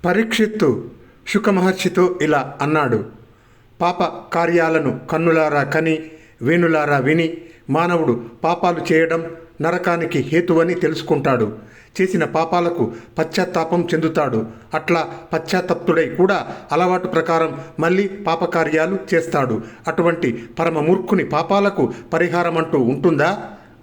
పరీక్షిత్తు శుకమహర్షితో ఇలా అన్నాడు. పాప కార్యాలను కన్నులారా కని వేణులారా విని మానవుడు పాపాలు చేయడం నరకానికి హేతువని తెలుసుకుంటాడు. చేసిన పాపాలకు పశ్చాత్తాపం చెందుతాడు. అట్లా పశ్చాత్తప్తుడై కూడా అలవాటు ప్రకారం మళ్ళీ పాపకార్యాలు చేస్తాడు. అటువంటి పరమమూర్ఖుని పాపాలకు పరిహారం అంటూ ఉంటుందా?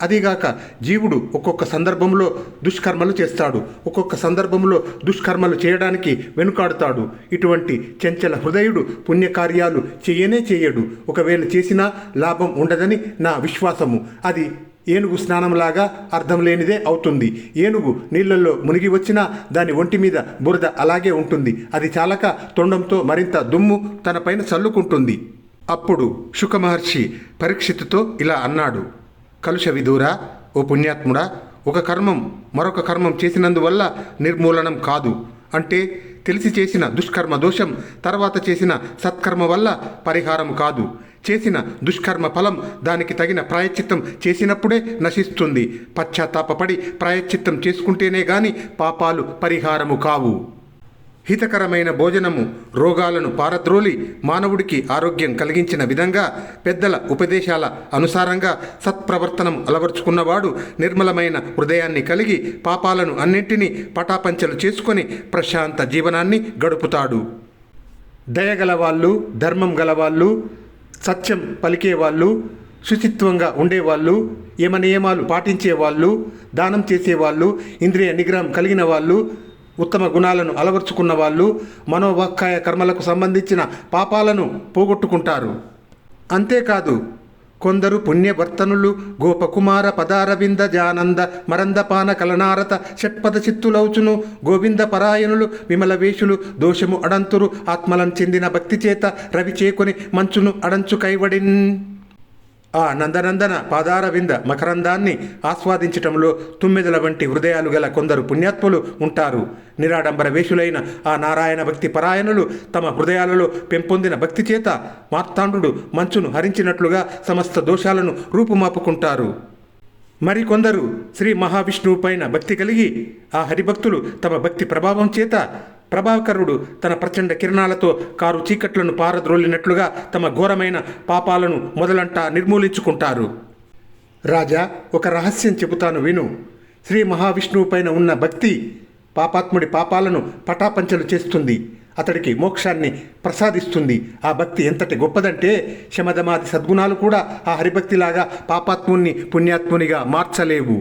అదిగాక జీవుడు ఒక్కొక్క సందర్భంలో దుష్కర్మలు చేస్తాడు, ఒక్కొక్క సందర్భంలో దుష్కర్మలు చేయడానికి వెనుకాడుతాడు. ఇటువంటి చంచల హృదయుడు పుణ్యకార్యాలు చేయడు. ఒకవేళ చేసినా లాభం ఉండదని నా విశ్వాసము. అది ఏనుగు స్నానంలాగా అర్థం లేనిదే అవుతుంది. ఏనుగు నీళ్లలో మునిగి వచ్చినా దాని ఒంటి మీద బురద అలాగే ఉంటుంది. అది చాలక తొండంతో మరింత దుమ్ము తనపైన చల్లుకుంటుంది. అప్పుడు శుకమహర్షి పరీక్షిత్తుతో ఇలా అన్నాడు. కలుష విదూరా, ఓ పుణ్యాత్ముడా, ఒక కర్మం మరొక కర్మం చేసినందువల్ల నిర్మూలనం కాదు. అంటే తెలిసి చేసిన దుష్కర్మ దోషం తర్వాత చేసిన సత్కర్మ వల్ల పరిహారం కాదు. చేసిన దుష్కర్మ ఫలం దానికి తగిన ప్రాయశ్చిత్తం చేసినప్పుడే నశిస్తుంది. పశ్చాత్తాపపడి ప్రాయశ్చిత్తం చేసుకుంటేనే గాని పాపాలు పరిహారము కావు. హితకరమైన భోజనము రోగాలను పారద్రోలి మానవుడికి ఆరోగ్యం కలిగించిన విధంగా పెద్దల ఉపదేశాల అనుసారంగా సత్ప్రవర్తనం అలవర్చుకున్నవాడు నిర్మలమైన హృదయాన్ని కలిగి పాపాలను అన్నింటినీ పటాపంచలు చేసుకొని ప్రశాంత జీవనాన్ని గడుపుతాడు. దయగలవాళ్ళు, ధర్మం గలవాళ్ళు, సత్యం పలికేవాళ్ళు, శుచిత్వంగా ఉండేవాళ్ళు, యమనియమాలు పాటించేవాళ్ళు, దానం చేసేవాళ్ళు, ఇంద్రియ నిగ్రహం కలిగిన వాళ్ళు, ఉత్తమ గుణాలను అలవర్చుకున్న వాళ్ళు మనోవాక్కాయ కర్మలకు సంబంధించిన పాపాలను పోగొట్టుకుంటారు. అంతేకాదు కొందరు పుణ్యవర్తనులు గోపకుమార పదారవింద జానంద మరందపాన కలనారత షట్పద చిత్తులౌచును గోవింద పరాయణులు విమల వేషులు దోషము అడంతురు ఆత్మలం చెందిన భక్తి చేత రవి చేకొని మంచును అడంచు కైవడిన్. ఆ నందనందన పాదారవింద మకరందాన్ని ఆస్వాదించటంలో తుమ్మెదల వంటి హృదయాలు గల కొందరు పుణ్యాత్ములు ఉంటారు. నిరాడంబర వేషులైన ఆ నారాయణ భక్తి పరాయణులు తమ హృదయాలలో పెంపొందిన భక్తి చేత మార్తాండు మంచును హరించినట్లుగా సమస్త దోషాలను రూపుమాపుకుంటారు. మరికొందరు శ్రీ మహావిష్ణువు పైన భక్తి కలిగి ఆ హరిభక్తులు తమ భక్తి ప్రభావం చేత ప్రభాకరుడు తన ప్రచండ కిరణాలతో కారు చీకట్లను పారద్రోలినట్లుగా తమ ఘోరమైన పాపాలను మొదలంటా నిర్మూలించుకుంటారు. రాజా, ఒక రహస్యం చెబుతాను విను. శ్రీ మహావిష్ణువు పైన ఉన్న భక్తి పాపాత్ముడి పాపాలను పటాపంచలు చేస్తుంది, అతడికి మోక్షాన్ని ప్రసాదిస్తుంది. ఆ భక్తి ఎంతటి గొప్పదంటే శమదమాది సద్గుణాలు కూడా ఆ హరిభక్తిలాగా పాపాత్ముణ్ణి పుణ్యాత్మునిగా మార్చలేవు.